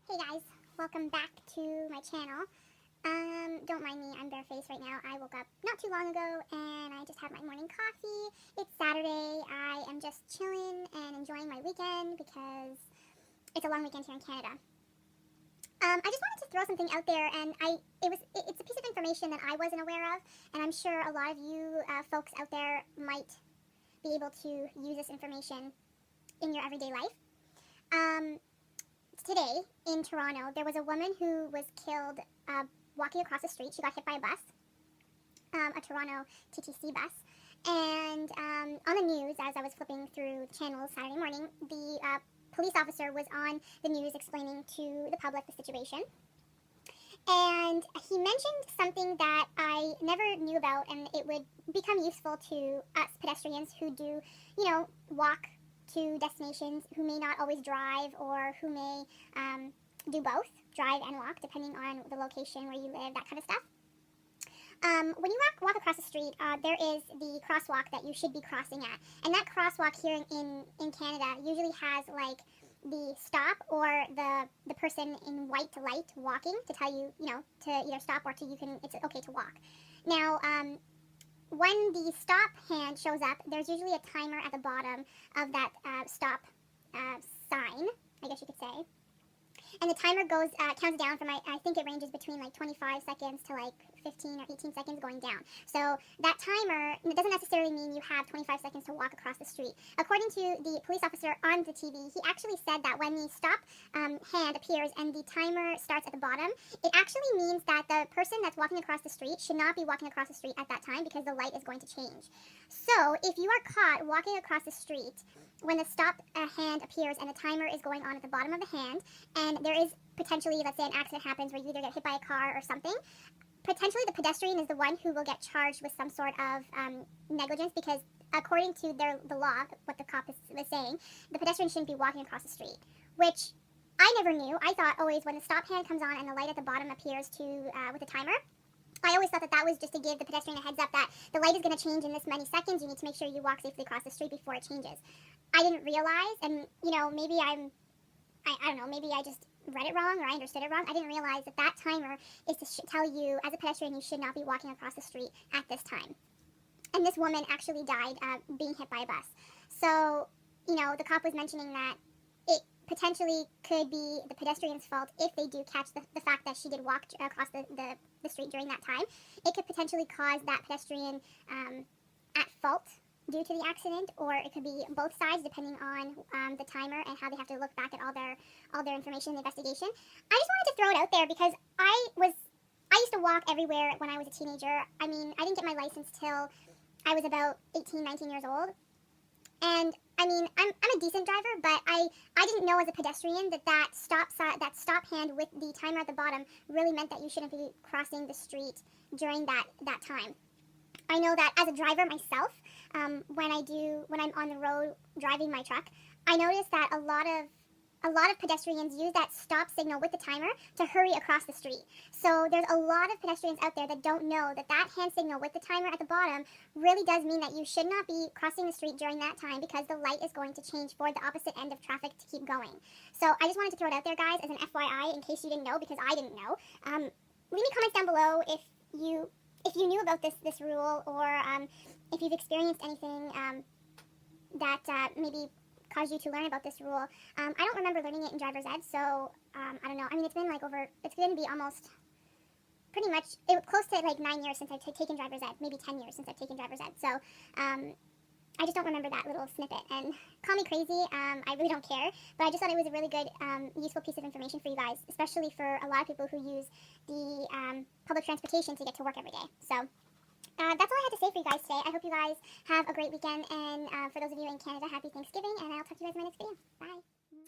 Hey guys, welcome back to my channel. Don't mind me, I'm barefaced right now. I woke up not too long ago and I just had my morning coffee. It's Saturday. I am just chilling and enjoying my weekend because it's a long weekend here in Canada. I just wanted to throw something out there, and it's a piece of information that I wasn't aware of, and I'm sure a lot of you folks out there might be able to use this information in your everyday life. Today in Toronto, there was a woman who was killed walking across the street. She got hit by a bus, a Toronto TTC bus. And on the news, as I was flipping through the channels Saturday morning, the police officer was on the news explaining to the public the situation. And he mentioned something that I never knew about, and it would become useful to us pedestrians who do, walk to destinations, who may not always drive, or who may do both, drive and walk, depending on the location where you live, that kind of stuff. When you walk across the street, there is the crosswalk that you should be crossing at. And that crosswalk here in Canada usually has like the stop or the person in white light walking to tell you, to either stop or it's okay to walk. Now, when the stop hand shows up, there's usually a timer at the bottom of that stop sign, I guess you could say. And the timer counts down from, I think it ranges between like 25 seconds to like 15 or 18 seconds going down. So that timer, it doesn't necessarily mean you have 25 seconds to walk across the street. According to the police officer on the TV, he actually said that when the stop hand appears and the timer starts at the bottom, it actually means that the person that's walking across the street should not be walking across the street at that time because the light is going to change. So if you are caught walking across the street when the stop hand appears and the timer is going on at the bottom of the hand, and there is potentially, let's say, an accident happens where you either get hit by a car or something, potentially the pedestrian is the one who will get charged with some sort of negligence, because according to the law, what the cop is saying, the pedestrian shouldn't be walking across the street, which I never knew. I thought always when the stop hand comes on and the light at the bottom appears with the timer, I always thought that was just to give the pedestrian a heads up that the light is going to change in this many seconds. You need to make sure you walk safely across the street before it changes. I didn't realize, and maybe I don't know, maybe I just read it wrong or I understood it wrong. I didn't realize that timer is to tell you as a pedestrian you should not be walking across the street at this time. And this woman actually died being hit by a bus. So, the cop was mentioning that it potentially could be the pedestrian's fault if they do catch the fact that she did walk across the street during that time. It could potentially cause that pedestrian at fault due to the accident, or it could be both sides depending on the timer and how they have to look back at all their information in the investigation. I just wanted to throw it out there because I used to walk everywhere when I was a teenager. I mean, I didn't get my license till I was about 18, 19 years old. And I mean, I'm a decent driver, but I didn't know as a pedestrian that stop hand with the timer at the bottom really meant that you shouldn't be crossing the street during that time. I know that as a driver myself, when I'm on the road driving my truck, I notice that a lot of pedestrians use that stop signal with the timer to hurry across the street. So there's a lot of pedestrians out there that don't know that hand signal with the timer at the bottom really does mean that you should not be crossing the street during that time because the light is going to change for the opposite end of traffic to keep going. So I just wanted to throw it out there, guys, as an FYI in case you didn't know, because I didn't know. Leave me comments down below if you knew about this rule, or if you've experienced anything that maybe caused you to learn about this rule. I don't remember learning it in driver's ed, so I don't know. I mean, it's going to be almost pretty much close to like 9 years since I've taken driver's ed, maybe 10 years since I've taken driver's ed. So I just don't remember that little snippet. And call me crazy, I really don't care, but I just thought it was a really good, useful piece of information for you guys, especially for a lot of people who use the public transportation to get to work every day. So that's all I had to say for you guys today. I hope you guys have a great weekend, and for those of you in Canada, happy Thanksgiving, and I'll talk to you guys in my next video. Bye!